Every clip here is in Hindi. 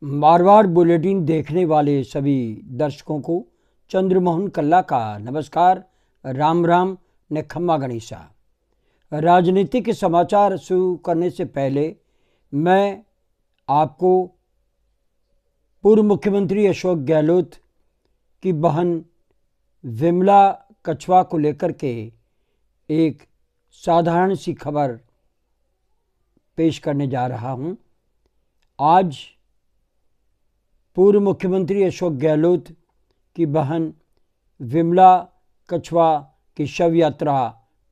मारवाड़ बुलेटिन देखने वाले सभी दर्शकों को चंद्रमोहन कल्ला का नमस्कार। राम राम ने खम्मा गणेशा। राजनीतिक समाचार शुरू करने से पहले मैं आपको पूर्व मुख्यमंत्री अशोक गहलोत की बहन विमला कछवा को लेकर के एक साधारण सी खबर पेश करने जा रहा हूं। आज पूर्व मुख्यमंत्री अशोक गहलोत की बहन विमला कछवा की शव यात्रा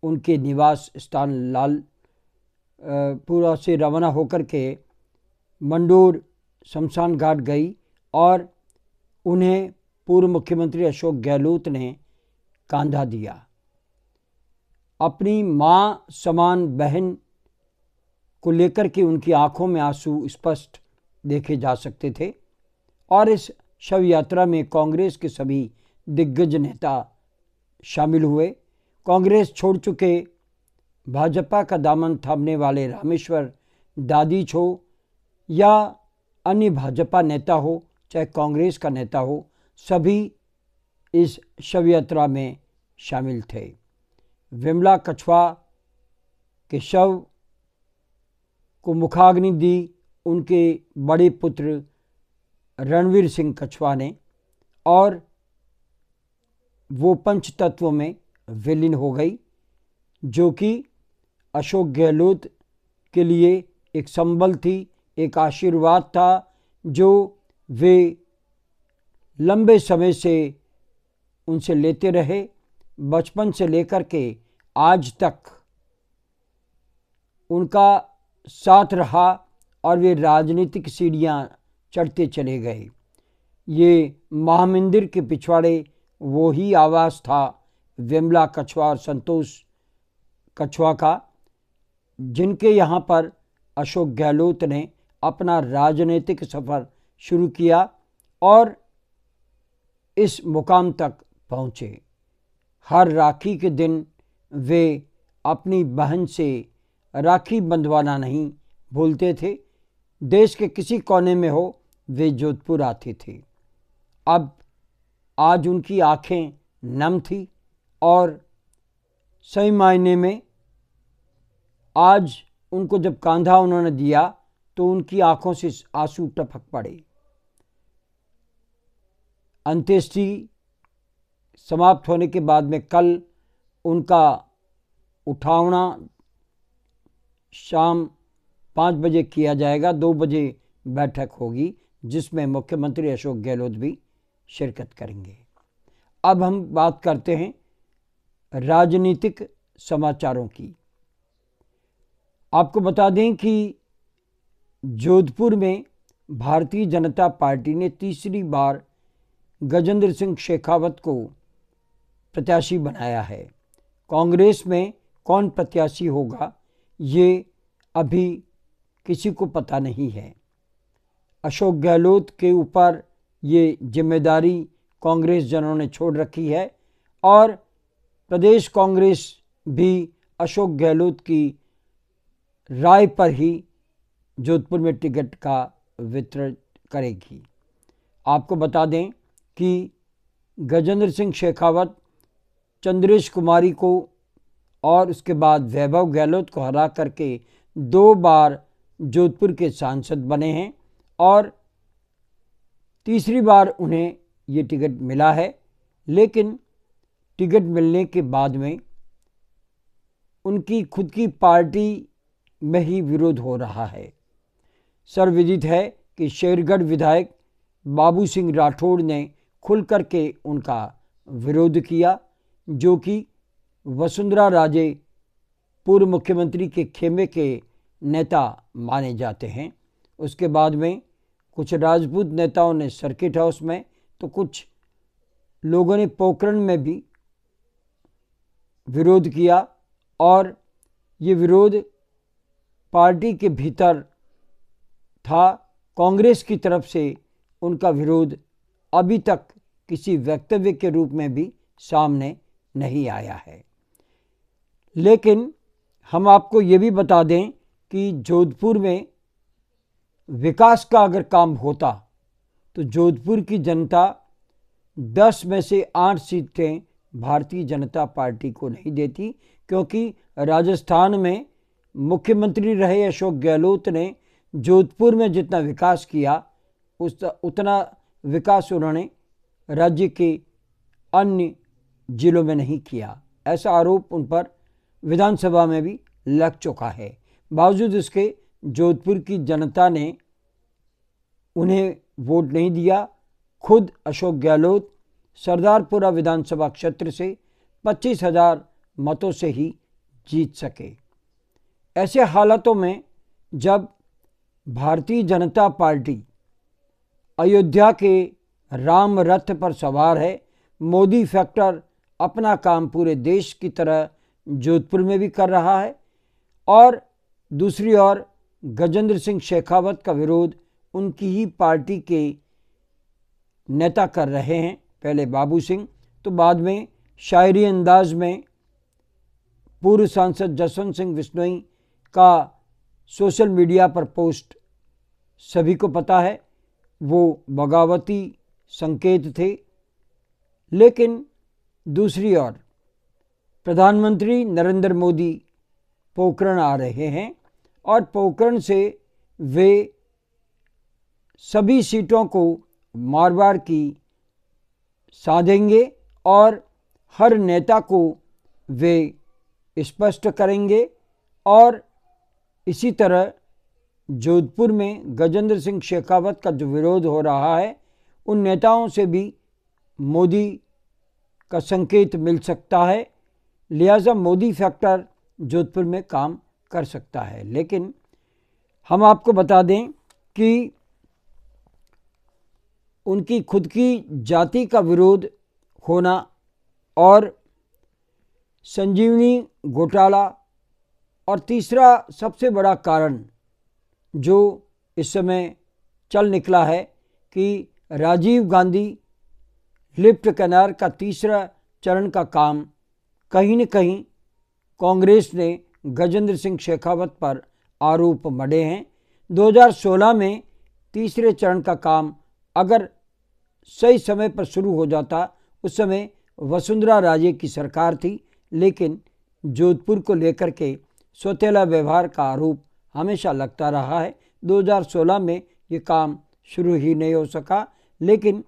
उनके निवास स्थान लालपुरा से रवाना होकर के मंडोर शमशान घाट गई और उन्हें पूर्व मुख्यमंत्री अशोक गहलोत ने कांधा दिया। अपनी मां समान बहन को लेकर के उनकी आंखों में आंसू स्पष्ट देखे जा सकते थे और इस शव यात्रा में कांग्रेस के सभी दिग्गज नेता शामिल हुए। कांग्रेस छोड़ चुके भाजपा का दामन थामने वाले रामेश्वर दादिच हो या अन्य भाजपा नेता हो, चाहे कांग्रेस का नेता हो, सभी इस शव यात्रा में शामिल थे। विमला कछवा के शव को मुखाग्नि दी उनके बड़े पुत्र रणवीर सिंह कछवा ने और वो पंच तत्वों में विलीन हो गई, जो कि अशोक गहलोत के लिए एक संबल थी, एक आशीर्वाद था जो वे लंबे समय से उनसे लेते रहे। बचपन से लेकर के आज तक उनका साथ रहा और वे राजनीतिक सीढ़ियां चढ़ते चले गए। ये महामंदिर के पिछवाड़े वो ही आवास था विमला कछवा और संतोष कछवा का, जिनके यहाँ पर अशोक गहलोत ने अपना राजनीतिक सफ़र शुरू किया और इस मुकाम तक पहुँचे। हर राखी के दिन वे अपनी बहन से राखी बंधवाना नहीं भूलते थे। देश के किसी कोने में हो, वे जोधपुर आते थे। अब आज उनकी आंखें नम थी और सही मायने में आज उनको जब कांधा उन्होंने दिया तो उनकी आंखों से आंसू टपक पड़े। अंत्येष्टि समाप्त होने के बाद में कल उनका उठावना शाम 5 बजे किया जाएगा। 2 बजे बैठक होगी जिसमें मुख्यमंत्री अशोक गहलोत भी शिरकत करेंगे। अब हम बात करते हैं राजनीतिक समाचारों की। आपको बता दें कि जोधपुर में भारतीय जनता पार्टी ने तीसरी बार गजेंद्र सिंह शेखावत को प्रत्याशी बनाया है। कांग्रेस में कौन प्रत्याशी होगा ये अभी किसी को पता नहीं है। अशोक गहलोत के ऊपर ये जिम्मेदारी कांग्रेस जनों ने छोड़ रखी है और प्रदेश कांग्रेस भी अशोक गहलोत की राय पर ही जोधपुर में टिकट का वितरण करेगी। आपको बता दें कि गजेंद्र सिंह शेखावत चंद्रेश कुमारी को और उसके बाद वैभव गहलोत को हरा करके 2 बार जोधपुर के सांसद बने हैं और तीसरी बार उन्हें ये टिकट मिला है। लेकिन टिकट मिलने के बाद में उनकी खुद की पार्टी में ही विरोध हो रहा है। सर्वविदित है कि शेरगढ़ विधायक बाबू सिंह राठौड़ ने खुल करके उनका विरोध किया, जो कि वसुंधरा राजे पूर्व मुख्यमंत्री के खेमे के नेता माने जाते हैं। उसके बाद में कुछ राजपूत नेताओं ने सर्किट हाउस में तो कुछ लोगों ने पोखरण में भी विरोध किया और ये विरोध पार्टी के भीतर था। कांग्रेस की तरफ से उनका विरोध अभी तक किसी वक्तव्य के रूप में भी सामने नहीं आया है। लेकिन हम आपको ये भी बता दें कि जोधपुर में विकास का अगर काम होता तो जोधपुर की जनता 10 में से 8 सीटें भारतीय जनता पार्टी को नहीं देती, क्योंकि राजस्थान में मुख्यमंत्री रहे अशोक गहलोत ने जोधपुर में जितना विकास किया उतना विकास उन्होंने राज्य के अन्य जिलों में नहीं किया। ऐसा आरोप उन पर विधानसभा में भी लग चुका है। बावजूद इसके जोधपुर की जनता ने उन्हें वोट नहीं दिया। खुद अशोक गहलोत सरदारपुरा विधानसभा क्षेत्र से 25,000 मतों से ही जीत सके। ऐसे हालातों में जब भारतीय जनता पार्टी अयोध्या के राम रथ पर सवार है, मोदी फैक्टर अपना काम पूरे देश की तरह जोधपुर में भी कर रहा है, और दूसरी ओर गजेंद्र सिंह शेखावत का विरोध उनकी ही पार्टी के नेता कर रहे हैं। पहले बाबू सिंह, तो बाद में शायरी अंदाज में पूर्व सांसद जसवंत सिंह बिश्नोई का सोशल मीडिया पर पोस्ट सभी को पता है, वो बगावती संकेत थे। लेकिन दूसरी ओर प्रधानमंत्री नरेंद्र मोदी पोखरण आ रहे हैं और पोखरण से वे सभी सीटों को मारवाड़ की साधेंगे और हर नेता को वे स्पष्ट करेंगे, और इसी तरह जोधपुर में गजेंद्र सिंह शेखावत का जो विरोध हो रहा है उन नेताओं से भी मोदी का संकेत मिल सकता है। लिहाजा मोदी फैक्टर जोधपुर में काम कर सकता है। लेकिन हम आपको बता दें कि उनकी खुद की जाति का विरोध होना और संजीवनी घोटाला, और तीसरा सबसे बड़ा कारण जो इस समय चल निकला है कि राजीव गांधी लिफ्ट कैनाल का तीसरा चरण का काम कहीं न कहीं कांग्रेस ने गजेंद्र सिंह शेखावत पर आरोप मढ़े हैं। 2016 में तीसरे चरण का काम अगर सही समय पर शुरू हो जाता, उस समय वसुंधरा राजे की सरकार थी, लेकिन जोधपुर को लेकर के सौतेला व्यवहार का आरोप हमेशा लगता रहा है। 2016 में ये काम शुरू ही नहीं हो सका, लेकिन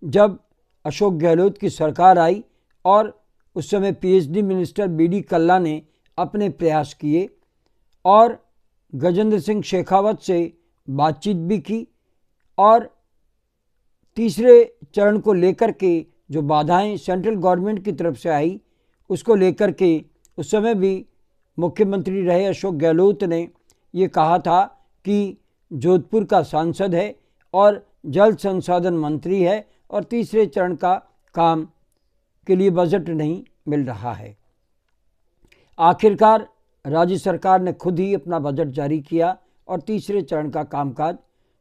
जब अशोक गहलोत की सरकार आई और उस समय पीएचडी मिनिस्टर बीडी कल्ला ने अपने प्रयास किए और गजेंद्र सिंह शेखावत से बातचीत भी की, और तीसरे चरण को लेकर के जो बाधाएं सेंट्रल गवर्नमेंट की तरफ से आई उसको लेकर के उस समय भी मुख्यमंत्री रहे अशोक गहलोत ने ये कहा था कि जोधपुर का सांसद है और जल संसाधन मंत्री है और तीसरे चरण का काम के लिए बजट नहीं मिल रहा है। आखिरकार राज्य सरकार ने खुद ही अपना बजट जारी किया और तीसरे चरण का कामकाज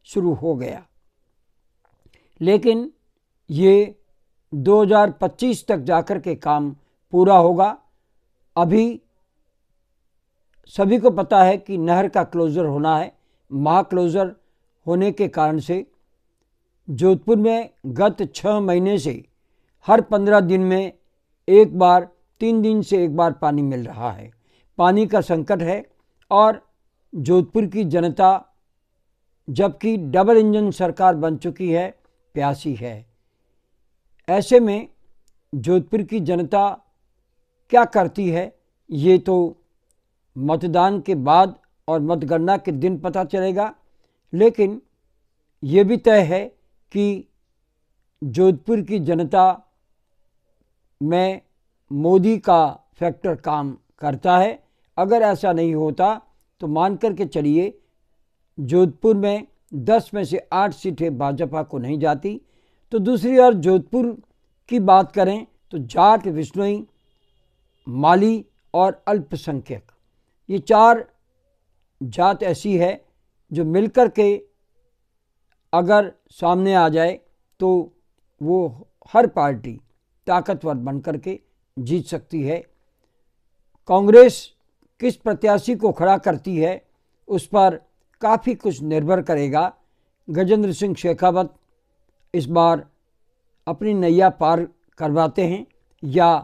शुरू हो गया, लेकिन ये 2025 तक जाकर के काम पूरा होगा। अभी सभी को पता है कि नहर का क्लोजर होना है। महा क्लोजर होने के कारण से जोधपुर में गत 6 महीने से हर 15 दिन में एक बार, 3 दिन से एक बार पानी मिल रहा है। पानी का संकट है और जोधपुर की जनता, जबकि डबल इंजन सरकार बन चुकी है, प्यासी है। ऐसे में जोधपुर की जनता क्या करती है ये तो मतदान के बाद और मतगणना के दिन पता चलेगा, लेकिन ये भी तय है कि जोधपुर की जनता में मोदी का फैक्टर काम करता है। अगर ऐसा नहीं होता तो मान कर के चलिए जोधपुर में 10 में से 8 सीटें भाजपा को नहीं जाती। तो दूसरी ओर जोधपुर की बात करें तो जाट, विश्नोई, माली और अल्पसंख्यक, ये 4 जात ऐसी है जो मिलकर के अगर सामने आ जाए तो वो हर पार्टी ताकतवर बनकर के जीत सकती है। कांग्रेस किस प्रत्याशी को खड़ा करती है उस पर काफ़ी कुछ निर्भर करेगा। गजेंद्र सिंह शेखावत इस बार अपनी नैया पार करवाते हैं या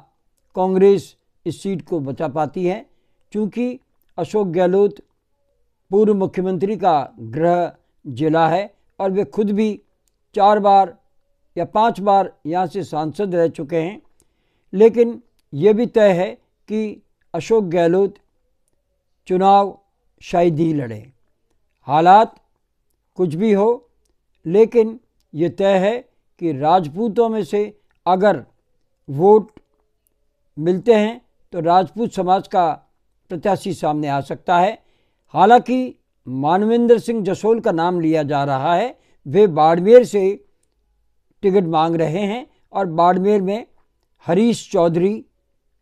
कांग्रेस इस सीट को बचा पाती है, क्योंकि अशोक गहलोत पूर्व मुख्यमंत्री का गृह जिला है और वे खुद भी 4 बार या 5 बार यहाँ से सांसद रह चुके हैं। लेकिन ये भी तय है कि अशोक गहलोत चुनाव शायद ही लड़े। हालात कुछ भी हो, लेकिन ये तय है कि राजपूतों में से अगर वोट मिलते हैं तो राजपूत समाज का प्रत्याशी सामने आ सकता है। हालांकि मानवेंद्र सिंह जसोल का नाम लिया जा रहा है, वे बाड़मेर से टिकट मांग रहे हैं और बाड़मेर में हरीश चौधरी,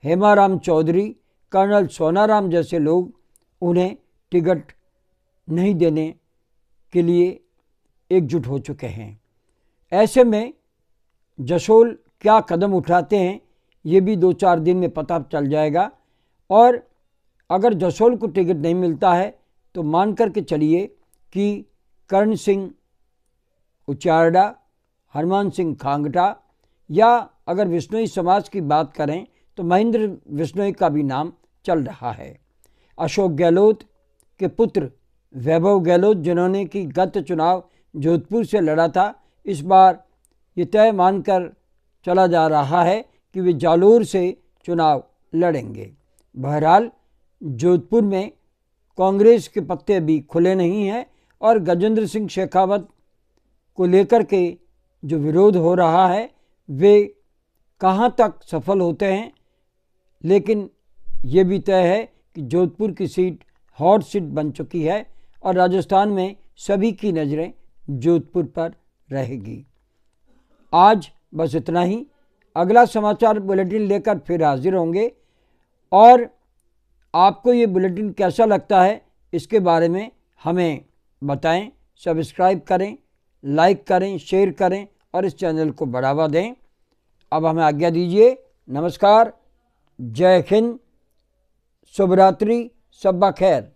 हेमाराम चौधरी, कर्नल सोनाराम जैसे लोग उन्हें टिकट नहीं देने के लिए एकजुट हो चुके हैं। ऐसे में जसोल क्या कदम उठाते हैं ये भी 2-4 दिन में पता चल जाएगा। और अगर जसोल को टिकट नहीं मिलता है तो मान करके चलिए कि कर्ण सिंह उचारडा, हनुमान सिंह खांगटा या अगर विश्नोई समाज की बात करें तो महेंद्र विश्नोई का भी नाम चल रहा है। अशोक गहलोत के पुत्र वैभव गहलोत, जिन्होंने कि गत चुनाव जोधपुर से लड़ा था, इस बार ये तय मानकर चला जा रहा है कि वे जालोर से चुनाव लड़ेंगे। बहरहाल जोधपुर में कांग्रेस के पत्ते अभी खुले नहीं हैं और गजेंद्र सिंह शेखावत को लेकर के जो विरोध हो रहा है वे कहाँ तक सफल होते हैं। लेकिन ये भी तय है कि जोधपुर की सीट हॉट सीट बन चुकी है और राजस्थान में सभी की नज़रें जोधपुर पर रहेगी। आज बस इतना ही। अगला समाचार बुलेटिन लेकर फिर हाजिर होंगे और आपको ये बुलेटिन कैसा लगता है इसके बारे में हमें बताएं। सब्सक्राइब करें, लाइक करें, शेयर करें और इस चैनल को बढ़ावा दें। अब हमें आज्ञा दीजिए। नमस्कार, जय हिंद, शुभ रात्रि, शब्बा खैर।